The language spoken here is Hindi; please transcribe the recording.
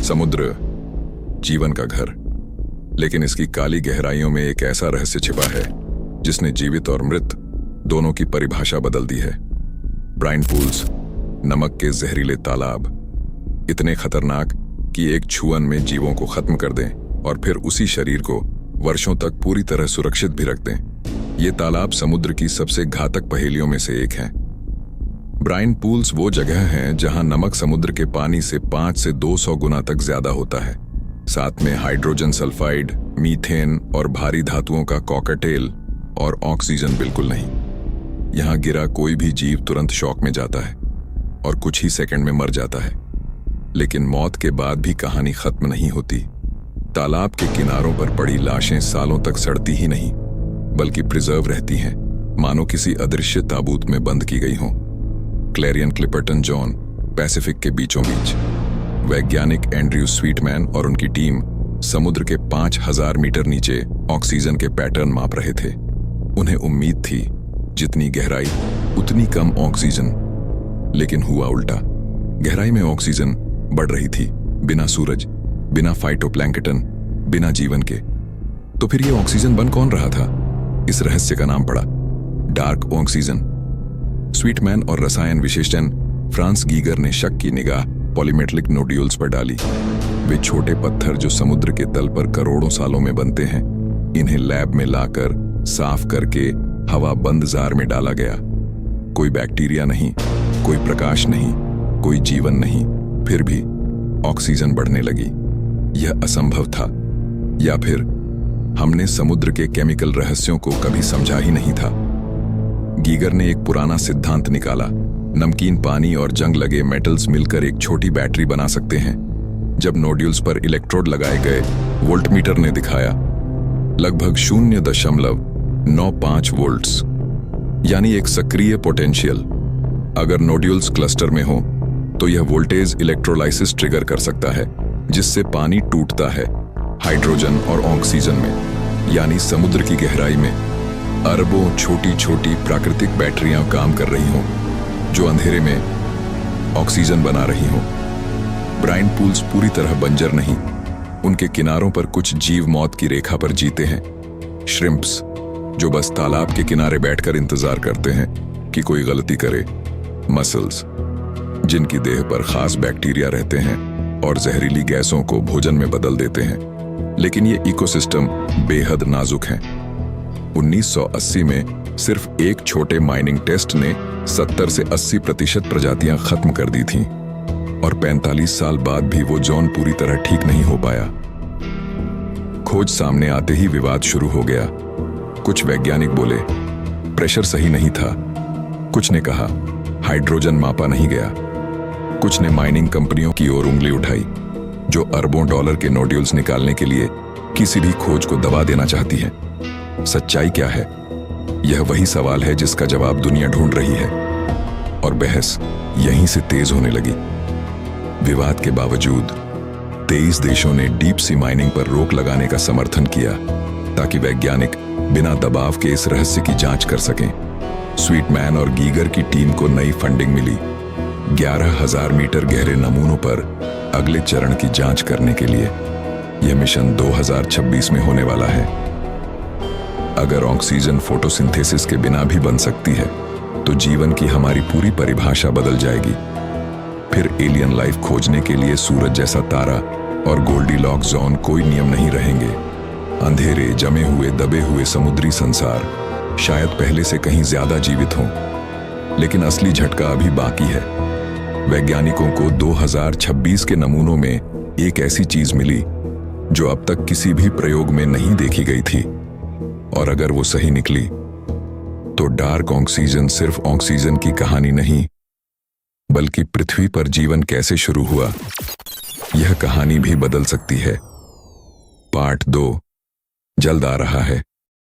समुद्र जीवन का घर, लेकिन इसकी काली गहराइयों में एक ऐसा रहस्य छिपा है जिसने जीवित और मृत दोनों की परिभाषा बदल दी है। ब्राइन पूल्स, नमक के जहरीले तालाब, इतने खतरनाक कि एक छुअन में जीवों को खत्म कर दें और फिर उसी शरीर को वर्षों तक पूरी तरह सुरक्षित भी रख दें। ये तालाब समुद्र की सबसे घातक पहेलियों में से एक है। ब्राइन पूल्स वो जगह हैं जहां नमक समुद्र के पानी से 5 से 200 गुना तक ज्यादा होता है। साथ में हाइड्रोजन सल्फाइड, मीथेन और भारी धातुओं का कॉकटेल, और ऑक्सीजन बिल्कुल नहीं। यहां गिरा कोई भी जीव तुरंत शॉक में जाता है और कुछ ही सेकंड में मर जाता है। लेकिन मौत के बाद भी कहानी खत्म नहीं होती। तालाब के किनारों पर पड़ी लाशें सालों तक सड़ती ही नहीं, बल्कि प्रिजर्व रहती हैं, मानो किसी अदृश्य ताबूत में बंद की गई हों। क्लेरियन क्लिपर्टन जॉन पैसिफिक के बीचों बीच। वैज्ञानिक एंड्रयू स्वीटमैन और उनकी टीम समुद्र के 5000 मीटर नीचे ऑक्सीजन के पैटर्न माप रहे थे। उन्हें उम्मीद थी जितनी गहराई उतनी कम ऑक्सीजन, लेकिन हुआ उल्टा। गहराई में ऑक्सीजन बढ़ रही थी, बिना सूरज, बिना फाइटोप्लैंकटन, बिना जीवन के। तो फिर ये ऑक्सीजन बन कौन रहा था? इस रहस्य का नाम पड़ा डार्क ऑक्सीजन। स्वीटमैन और रसायन विशेषज्ञ फ्रांस गीगर ने शक की निगाह पॉलीमेटलिक नोड्यूल्स पर डाली। वे छोटे पत्थर जो समुद्र के तल पर करोड़ों सालों में बनते हैं, इन्हें लैब में लाकर साफ करके हवा बंद जार में डाला गया। कोई बैक्टीरिया नहीं, कोई प्रकाश नहीं, कोई जीवन नहीं, फिर भी ऑक्सीजन बढ़ने लगी। यह असंभव था, या फिर हमने समुद्र के केमिकल रहस्यों को कभी समझा ही नहीं था। गीगर ने एक पुराना सिद्धांत निकाला, नमकीन पानी और जंग लगे मेटल्स मिलकर एक छोटी बैटरी बना सकते हैं। जब नोड्यूल्स पर इलेक्ट्रोड लगाए गए, वोल्टमीटर ने दिखाया लगभग 0.95 वोल्ट्स, यानी एक सक्रिय पोटेंशियल। अगर नोड्यूल्स क्लस्टर में हो तो यह वोल्टेज इलेक्ट्रोलाइसिस ट्रिगर कर सकता है, जिससे पानी टूटता है हाइड्रोजन और ऑक्सीजन में। यानी समुद्र की गहराई में अरबों छोटी छोटी प्राकृतिक बैटरियां काम कर रही हों, जो अंधेरे में ऑक्सीजन बना रही हों। ब्राइन पूल्स पूरी तरह बंजर नहीं, उनके किनारों पर कुछ जीव मौत की रेखा पर जीते हैं। श्रिम्प्स, जो बस तालाब के किनारे बैठकर इंतजार करते हैं कि कोई गलती करे। मसल्स, जिनकी देह पर खास बैक्टीरिया रहते हैं और जहरीली गैसों को भोजन में बदल देते हैं। लेकिन ये इकोसिस्टम बेहद नाजुक है। 1980 में सिर्फ एक छोटे माइनिंग टेस्ट ने 70 से 80% प्रजातियां खत्म कर दी थीं, और 45 साल बाद भी वो जॉन पूरी तरह ठीक नहीं हो पाया। खोज सामने आते ही विवाद शुरू हो गया। कुछ वैज्ञानिक बोले प्रेशर सही नहीं था, कुछ ने कहा हाइड्रोजन मापा नहीं गया, कुछ ने माइनिंग कंपनियों की ओर उंगली उठाई, जो अरबों डॉलर के नोड्यूल्स निकालने के लिए किसी भी खोज को दबा देना चाहती है। सच्चाई क्या है? यह वही सवाल है जिसका जवाब दुनिया ढूंढ रही है, और बहस यहीं से तेज होने लगी। विवाद के बावजूद 23 देशों ने डीप सी माइनिंग पर रोक लगाने का समर्थन किया, ताकि वैज्ञानिक बिना दबाव के इस रहस्य की जांच कर सकें। स्वीटमैन और गीगर की टीम को नई फंडिंग मिली 11,000 मीटर गहरे नमूनों पर अगले चरण की जांच करने के लिए। यह मिशन 2026 में होने वाला है। अगर ऑक्सीजन फोटोसिंथेसिस के बिना भी बन सकती है, तो जीवन की हमारी पूरी परिभाषा बदल जाएगी। फिर एलियन लाइफ खोजने के लिए सूरज जैसा तारा और गोल्डीलॉक्स जोन कोई नियम नहीं रहेंगे। अंधेरे, जमे हुए, दबे हुए समुद्री संसार शायद पहले से कहीं ज्यादा जीवित हों। लेकिन असली झटका अभी बाकी है। वैज्ञानिकों को 2026 के नमूनों में एक ऐसी चीज मिली जो अब तक किसी भी प्रयोग में नहीं देखी गई थी। और अगर वो सही निकली, तो डार्क ऑक्सीजन सिर्फ ऑक्सीजन की कहानी नहीं, बल्कि पृथ्वी पर जीवन कैसे शुरू हुआ, यह कहानी भी बदल सकती है। पार्ट 2 जल्द आ रहा है।